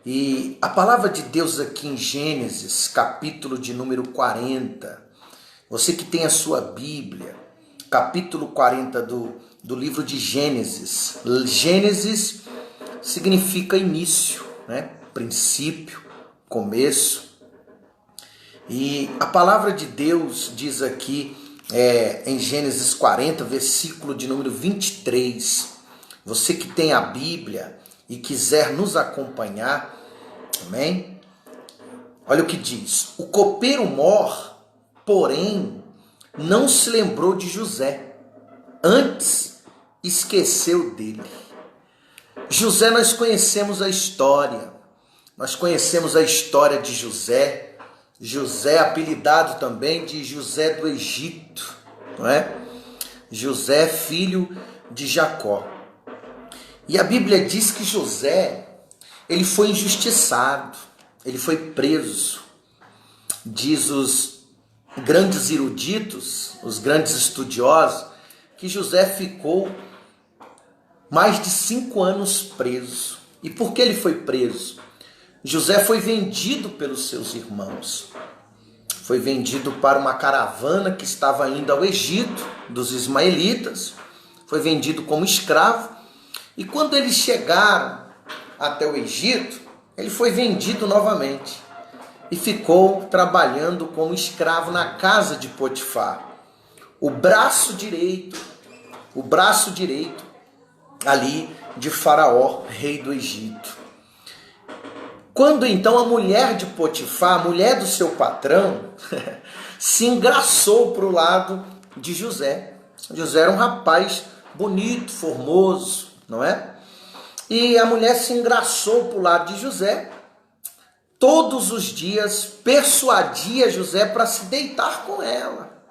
E a palavra de Deus aqui em Gênesis, capítulo de número 40, você que tem a sua Bíblia, capítulo 40 do livro de Gênesis. Gênesis significa início, né? Princípio, começo. E a palavra de Deus diz aqui em Gênesis 40, versículo de número 23. Você que tem a Bíblia e quiser nos acompanhar, amém? Olha o que diz: o copeiro mor, porém, não se lembrou de José, antes esqueceu dele. José, nós conhecemos a história, de José. José, apelidado também de José do Egito, não é? José, filho de Jacó. E a Bíblia diz que José, ele foi injustiçado, ele foi preso. Diz os grandes eruditos, os grandes estudiosos, que José ficou mais de 5 anos preso. E por que ele foi preso? José foi vendido pelos seus irmãos. Foi vendido para uma caravana que estava indo ao Egito, dos ismaelitas. Foi vendido como escravo. E quando eles chegaram até o Egito, ele foi vendido novamente. E ficou trabalhando como escravo na casa de Potifar. O braço direito ali de Faraó, rei do Egito. Quando então a mulher de Potifar, a mulher do seu patrão, se engraçou para o lado de José. José era um rapaz bonito, formoso, não é? E a mulher se engraçou para o lado de José. Todos os dias persuadia José para se deitar com ela.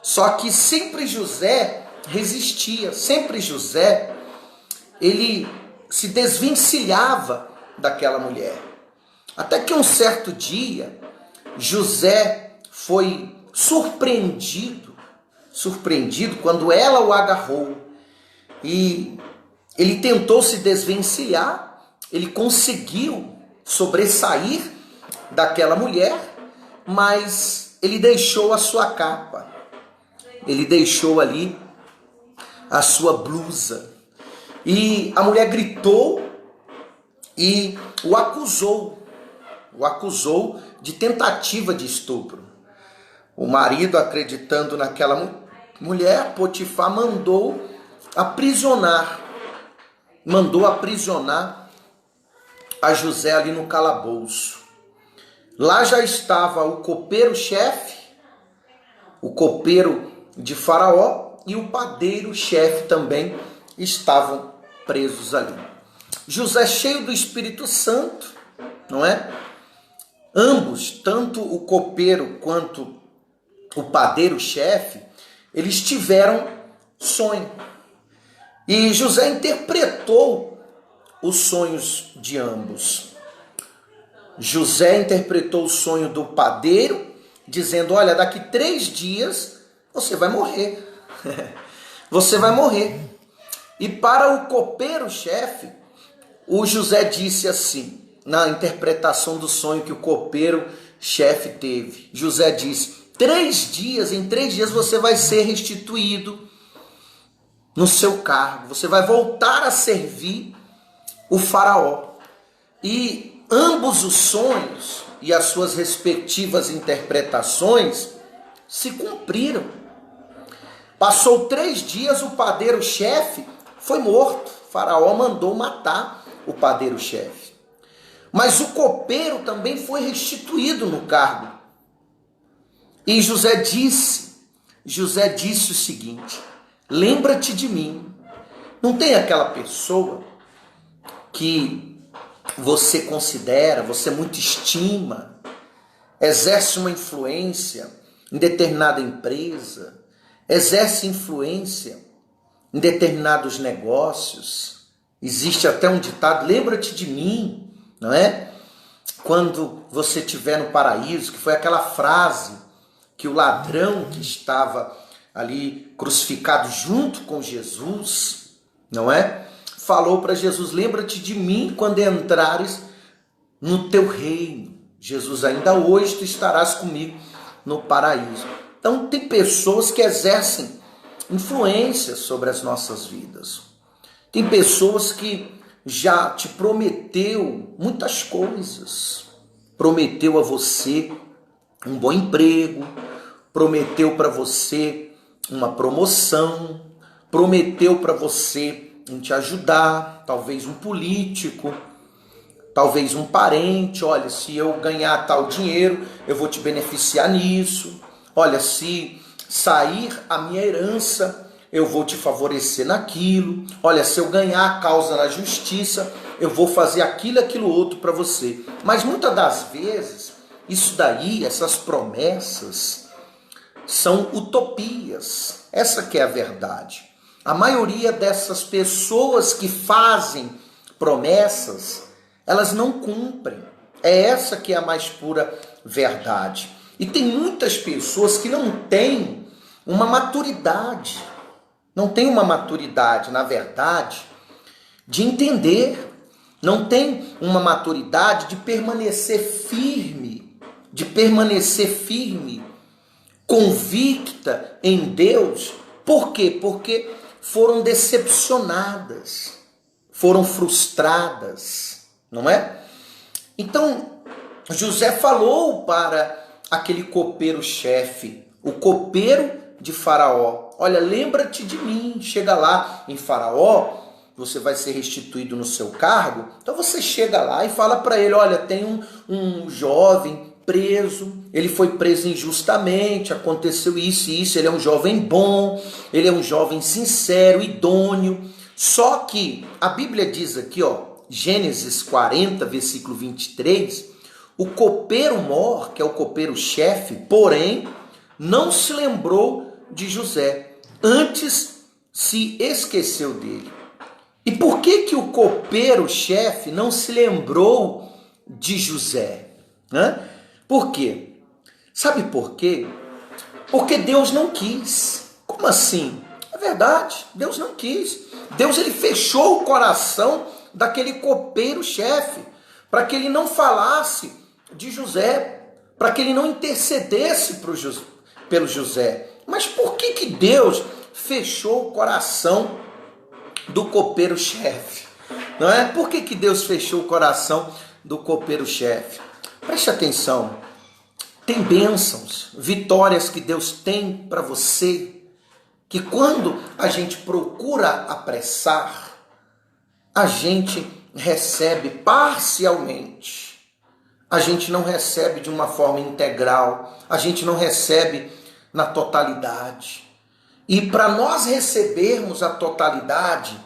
Só que sempre José resistia, sempre José, ele se desvencilhava daquela mulher. Até que um certo dia, José foi surpreendido quando ela o agarrou. E ele tentou se desvencilhar, ele conseguiu sobressair daquela mulher, mas ele deixou a sua capa, ele deixou ali a sua blusa. E a mulher gritou e o acusou de tentativa de estupro. O marido, acreditando naquela mulher, Potifar mandou aprisionar a José ali no calabouço. Lá já estava o copeiro-chefe, o copeiro de Faraó e o padeiro-chefe também estavam presos ali. José, cheio do Espírito Santo, não é? Ambos, tanto o copeiro quanto o padeiro-chefe, eles tiveram sonho. E José interpretou os sonhos de ambos. José interpretou o sonho do padeiro, dizendo: olha, daqui 3 dias você vai morrer. Você vai morrer. E para o copeiro-chefe, o José disse assim, na interpretação do sonho que o copeiro-chefe teve. José disse: em 3 dias você vai ser restituído no seu cargo. Você vai voltar a servir o faraó. E ambos os sonhos e as suas respectivas interpretações se cumpriram. Passou 3 dias, o padeiro-chefe foi morto. O faraó mandou matar o padeiro-chefe. Mas o copeiro também foi restituído no cargo. E José disse o seguinte: lembra-te de mim. Não tem aquela pessoa que você considera, você muito estima, exerce uma influência em determinada empresa, exerce influência em determinados negócios. Existe até um ditado: lembra-te de mim, não é? Quando você estiver no paraíso, que foi aquela frase que o ladrão que estava ali crucificado junto com Jesus, não é? Falou para Jesus: lembra-te de mim quando entrares no teu reino. Jesus, ainda hoje tu estarás comigo no paraíso. Então tem pessoas que exercem influência sobre as nossas vidas. Tem pessoas que já te prometeu muitas coisas. Prometeu a você um bom emprego, prometeu para você uma promoção, prometeu para você em te ajudar, talvez um político, talvez um parente. Olha, se eu ganhar tal dinheiro, eu vou te beneficiar nisso. Olha, se sair a minha herança, eu vou te favorecer naquilo. Olha, se eu ganhar a causa na justiça, eu vou fazer aquilo outro para você. Mas muitas das vezes, isso daí, essas promessas, são utopias. Essa que é a verdade. A maioria dessas pessoas que fazem promessas, elas não cumprem. É essa que é a mais pura verdade. E tem muitas pessoas que não têm uma maturidade. Não tem uma maturidade, na verdade, de entender. Não tem uma maturidade de permanecer firme, convicta em Deus. Por quê? Porque foram decepcionadas, foram frustradas, não é? Então, José falou para aquele copeiro-chefe, o copeiro de Faraó: olha, lembra-te de mim, chega lá em Faraó, você vai ser restituído no seu cargo. Então você chega lá e fala para ele: olha, tem um jovem preso, ele foi preso injustamente, aconteceu isso e isso, ele é um jovem bom, ele é um jovem sincero, idôneo. Só que a Bíblia diz aqui, Gênesis 40, versículo 23, o copeiro-mor, que é o copeiro-chefe, porém, não se lembrou de José, antes se esqueceu dele. E por que o copeiro-chefe não se lembrou de José? Por quê? Sabe por quê? Porque Deus não quis. Como assim? É verdade, Deus não quis. Deus, ele fechou o coração daquele copeiro-chefe para que ele não falasse de José, para que ele não intercedesse pelo José. Mas por que Deus fechou o coração do copeiro-chefe? Não é? Por que Deus fechou o coração do copeiro-chefe? Preste atenção. Tem bênçãos, vitórias que Deus tem para você, que quando a gente procura apressar, a gente recebe parcialmente. A gente não recebe de uma forma integral, a gente não recebe na totalidade. E para nós recebermos a totalidade,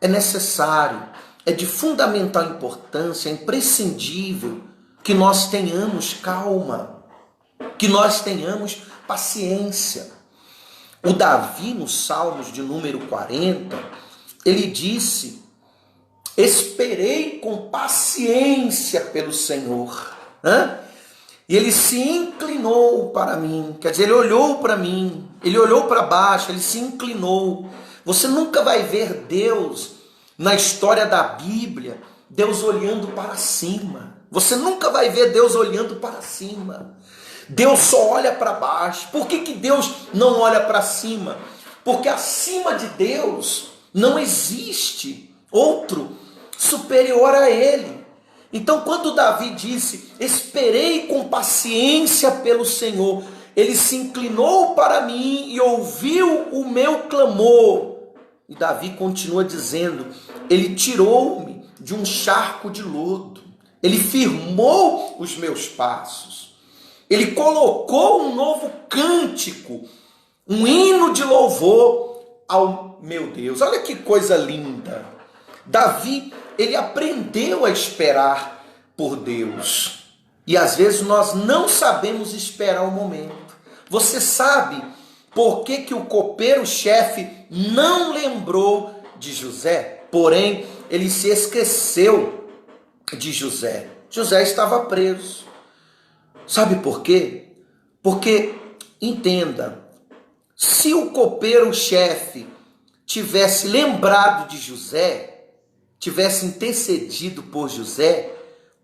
é necessário, é de fundamental importância, é imprescindível que nós tenhamos calma, que nós tenhamos paciência. O Davi, nos Salmos de número 40, ele disse: esperei com paciência pelo Senhor. E ele se inclinou para mim. Quer dizer, ele olhou para mim, ele olhou para baixo, ele se inclinou. Você nunca vai ver Deus, na história da Bíblia, Deus olhando para cima. Você nunca vai ver Deus olhando para cima. Deus só olha para baixo. Por que Deus não olha para cima? Porque acima de Deus não existe outro superior a ele. Então, quando Davi disse: esperei com paciência pelo Senhor, ele se inclinou para mim e ouviu o meu clamor. E Davi continua dizendo: ele tirou-me de um charco de lodo, ele firmou os meus passos. Ele colocou um novo cântico, um hino de louvor ao meu Deus. Olha que coisa linda. Davi, ele aprendeu a esperar por Deus. E às vezes nós não sabemos esperar o momento. Você sabe por que o copeiro-chefe não lembrou de José? Porém, ele se esqueceu de José. José estava preso. Sabe por quê? Porque, entenda, se o copeiro-chefe tivesse lembrado de José, tivesse intercedido por José,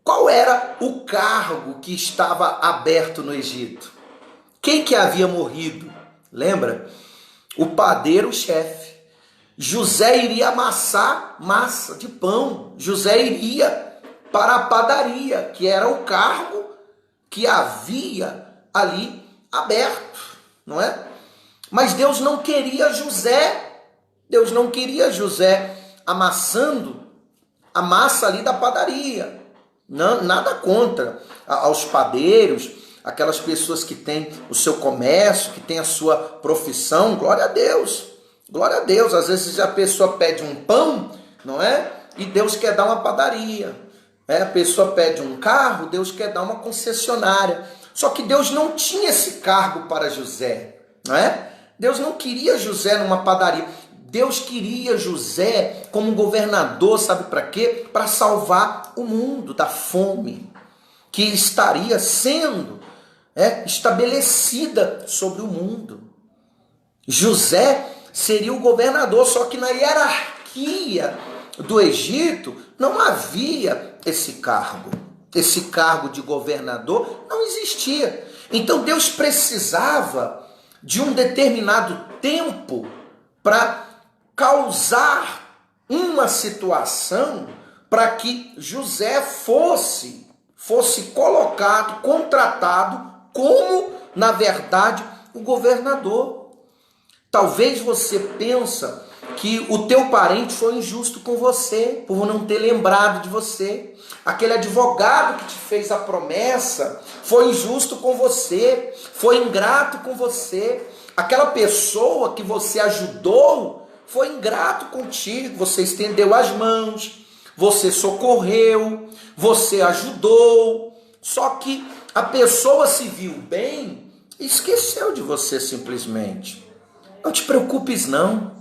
Qual era o cargo que estava aberto no Egito? Quem que havia morrido? Lembra? O padeiro-chefe. José iria amassar massa de pão. José iria para a padaria, que era o cargo que havia ali aberto, não é? Mas Deus não queria José. Deus não queria José amassando a massa ali da padaria. Não, nada contra aos padeiros, aquelas pessoas que têm o seu comércio, que têm a sua profissão, glória a Deus. Glória a Deus. Às vezes a pessoa pede um pão, não é? E Deus quer dar uma padaria. A pessoa pede um carro, Deus quer dar uma concessionária. Só que Deus não tinha esse cargo para José, não é? Deus não queria José numa padaria. Deus queria José como governador, sabe para quê? Para salvar o mundo da fome que estaria sendo estabelecida sobre o mundo. José seria o governador, só que na hierarquia do Egito não havia esse cargo. Esse cargo de governador não existia. Então Deus precisava de um determinado tempo para causar uma situação para que José fosse colocado, contratado como, na verdade, o governador. Talvez você pensa que o teu parente foi injusto com você, por não ter lembrado de você. Aquele advogado que te fez a promessa foi injusto com você, foi ingrato com você. Aquela pessoa que você ajudou foi ingrato contigo, você estendeu as mãos, você socorreu, você ajudou, só que a pessoa se viu bem e esqueceu de você simplesmente. Não te preocupes não,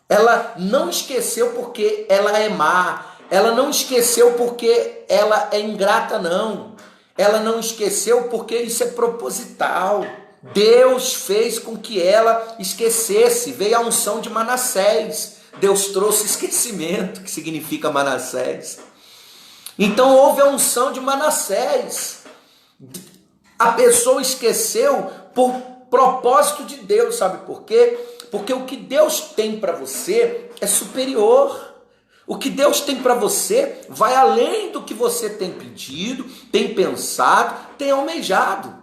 ela não esqueceu porque ela é má, ela não esqueceu porque ela é ingrata não, ela não esqueceu porque isso é proposital. Deus fez com que ela esquecesse, veio a unção de Manassés, Deus trouxe esquecimento, que significa Manassés. Então houve a unção de Manassés, a pessoa esqueceu por propósito de Deus, sabe por quê? Porque o que Deus tem para você é superior. O que Deus tem para você vai além do que você tem pedido, tem pensado, tem almejado.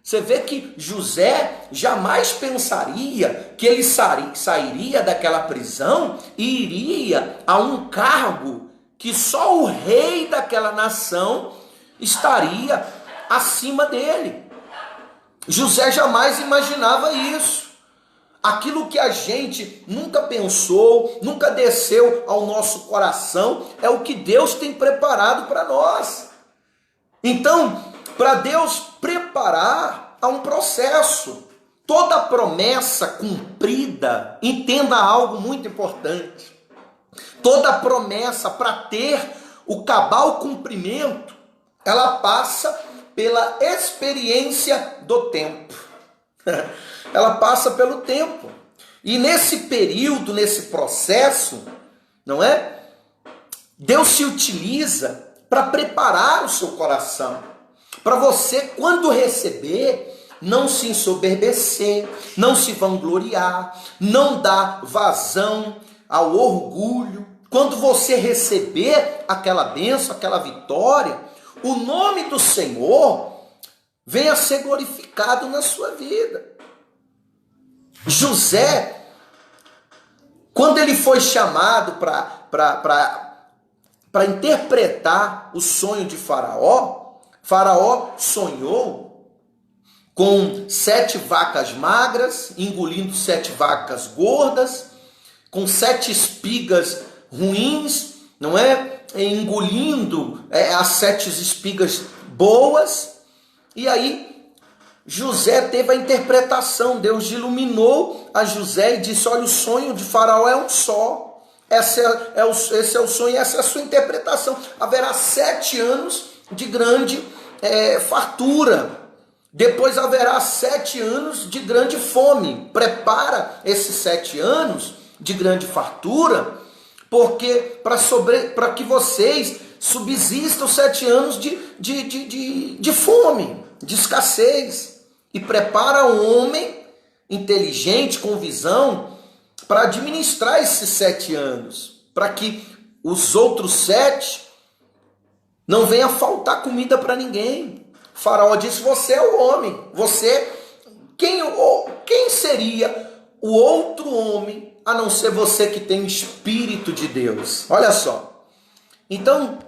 Você vê que José jamais pensaria que ele sairia daquela prisão e iria a um cargo que só o rei daquela nação estaria acima dele. José jamais imaginava isso. Aquilo que a gente nunca pensou, nunca desceu ao nosso coração, é o que Deus tem preparado para nós. Então, para Deus preparar, há um processo. Toda promessa cumprida, entenda algo muito importante. Toda promessa, para ter o cabal cumprimento, ela passa pela experiência do tempo. Ela passa pelo tempo. E nesse período, nesse processo, não é? Deus se utiliza para preparar o seu coração. Para você, quando receber, não se ensoberbecer, não se vangloriar, não dar vazão ao orgulho. Quando você receber aquela bênção, aquela vitória, o nome do Senhor venha a ser glorificado na sua vida. José, quando ele foi chamado para interpretar o sonho de Faraó, Faraó sonhou com 7 vacas magras, engolindo 7 vacas gordas, com 7 espigas ruins, não é? Engolindo as 7 espigas boas. E aí José teve a interpretação, Deus iluminou a José e disse: olha, o sonho de Faraó é um só. Esse é o sonho, essa é a sua interpretação. Haverá 7 anos de grande fartura. Depois haverá 7 anos de grande fome. Prepara esses 7 anos de grande fartura, porque para que vocês subsista os 7 anos de fome, de escassez, e prepara um homem inteligente, com visão, para administrar esses 7 anos, para que os outros 7 não venha faltar comida para ninguém. O faraó disse: você é o homem, quem seria o outro homem a não ser você que tem o Espírito de Deus? Olha só. Então,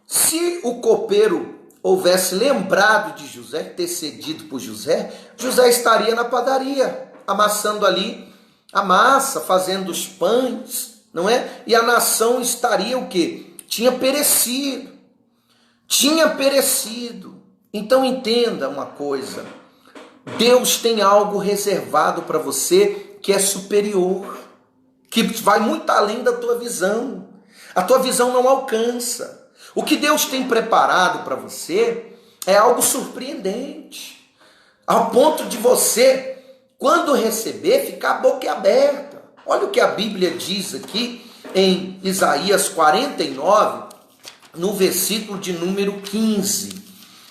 se o copeiro houvesse lembrado de José, ter cedido por José, José estaria na padaria, amassando ali a massa, fazendo os pães, não é? E a nação estaria o quê? Tinha perecido. Então entenda uma coisa: Deus tem algo reservado para você que é superior, que vai muito além da tua visão. A tua visão não alcança. O que Deus tem preparado para você é algo surpreendente, ao ponto de você, quando receber, ficar boquiaberta. Olha o que a Bíblia diz aqui em Isaías 49, no versículo de número 15.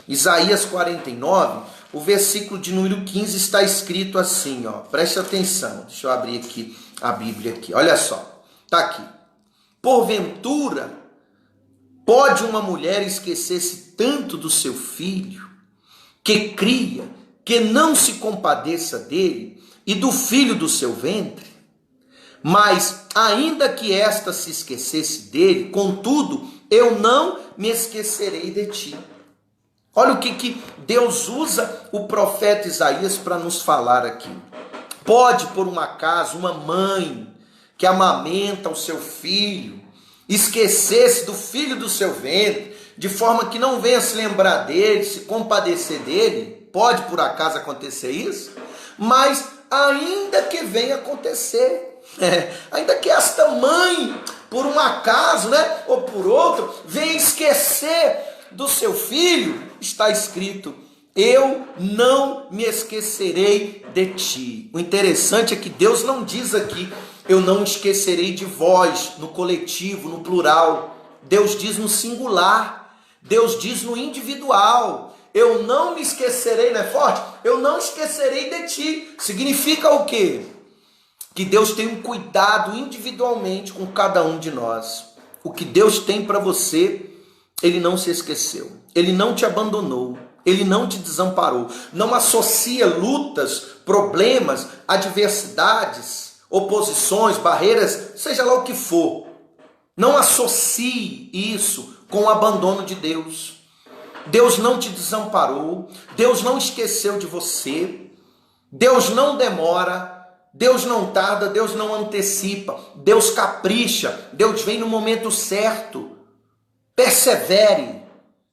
Isaías 49, o versículo de número 15 está escrito assim, ó. Preste atenção, deixa eu abrir aqui a Bíblia aqui. Olha só, está aqui. Porventura, pode uma mulher esquecer-se tanto do seu filho, que cria, que não se compadeça dele, e do filho do seu ventre? Mas, ainda que esta se esquecesse dele, contudo, eu não me esquecerei de ti. Olha o que Deus usa o profeta Isaías para nos falar aqui. Pode, por um acaso, uma mãe que amamenta o seu filho esquecer-se do filho do seu ventre, de forma que não venha se lembrar dele, se compadecer dele? Pode, por acaso, acontecer isso? Mas, ainda que venha acontecer, ainda que esta mãe, por um acaso, né, ou por outro, venha esquecer do seu filho, está escrito: eu não me esquecerei de ti. O interessante é que Deus não diz aqui: eu não esquecerei de vós, no coletivo, no plural. Deus diz no singular, Deus diz no individual. Eu não me esquecerei, não é forte? Eu não esquecerei de ti. Significa o quê? Que Deus tem um cuidado individualmente com cada um de nós. O que Deus tem para você, Ele não se esqueceu. Ele não te abandonou. Ele não te desamparou. Não associa lutas, problemas, adversidades, oposições, barreiras, seja lá o que for. Não associe isso com o abandono de Deus. Deus não te desamparou. Deus não esqueceu de você. Deus não demora. Deus não tarda, Deus não antecipa, Deus capricha, Deus vem no momento certo. Persevere,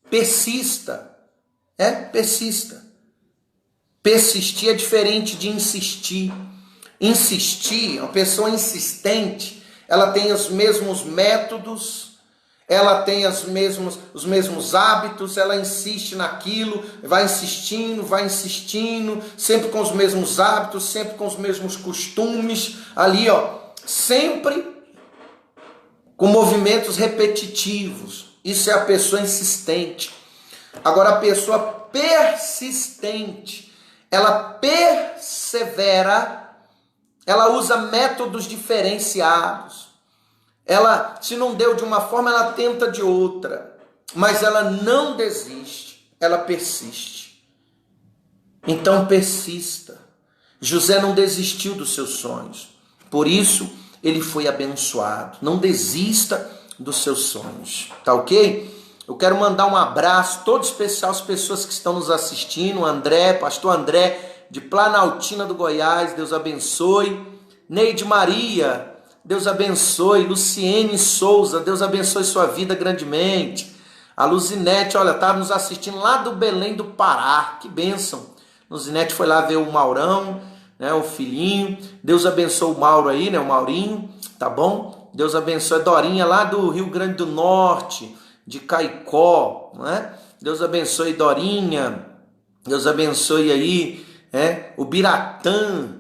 persista, persista. Persistir é diferente de insistir. Insistir, uma pessoa insistente, ela tem os mesmos métodos, ela tem os mesmos hábitos, ela insiste naquilo, vai insistindo, sempre com os mesmos hábitos, sempre com os mesmos costumes, ali sempre com movimentos repetitivos. Isso é a pessoa insistente. Agora, a pessoa persistente, ela persevera, ela usa métodos diferenciados. Ela, se não deu de uma forma, ela tenta de outra. Mas ela não desiste, ela persiste. Então persista. José não desistiu dos seus sonhos. Por isso, ele foi abençoado. Não desista dos seus sonhos. Tá ok? Eu quero mandar um abraço todo especial às pessoas que estão nos assistindo. André, pastor André, de Planaltina do Goiás. Deus abençoe. Neide Maria, Deus abençoe. Luciene Souza, Deus abençoe sua vida grandemente. A Luzinete, olha, estava nos assistindo lá do Belém do Pará. Que bênção. Luzinete foi lá ver o Maurão, né, o filhinho. Deus abençoe o Mauro aí, né, o Maurinho, tá bom? Deus abençoe a Dorinha lá do Rio Grande do Norte, de Caicó, né? Deus abençoe Dorinha. Deus abençoe aí, o Biratã,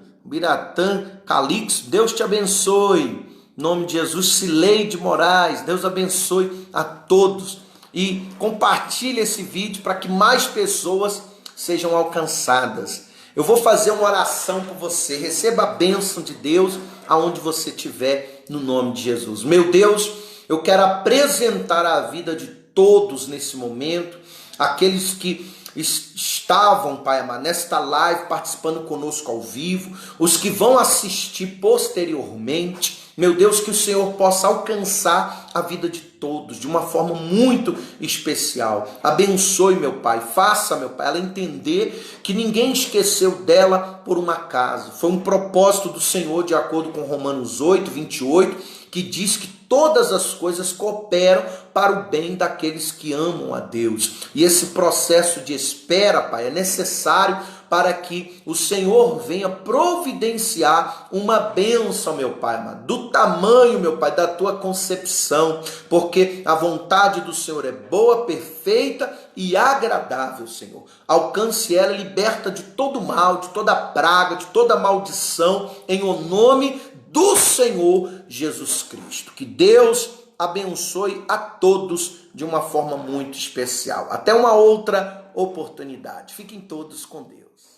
Calixto, Deus te abençoe. Em nome de Jesus. Cileide Moraes, Deus abençoe a todos. e compartilhe esse vídeo para que mais pessoas sejam alcançadas. Eu vou fazer uma oração por você. Receba a bênção de Deus aonde você estiver, no nome de Jesus. Meu Deus, eu quero apresentar a vida de todos nesse momento, aqueles que estavam, Pai amado, nesta live, participando conosco ao vivo, os que vão assistir posteriormente. Meu Deus, que o Senhor possa alcançar a vida de todos, de uma forma muito especial. Abençoe, meu Pai, faça, meu Pai, ela entender que ninguém esqueceu dela por um acaso. Foi um propósito do Senhor, de acordo com Romanos 8, 28, que diz que todas as coisas cooperam para o bem daqueles que amam a Deus. E esse processo de espera, Pai, é necessário para que o Senhor venha providenciar uma bênção, meu Pai amado, do tamanho, meu Pai, da tua concepção, porque a vontade do Senhor é boa, perfeita e agradável, Senhor. Alcance ela, liberta de todo mal, de toda praga, de toda maldição, em o nome do Senhor Jesus Cristo. Que Deus abençoe a todos de uma forma muito especial. Até uma outra oportunidade. Fiquem todos com Deus.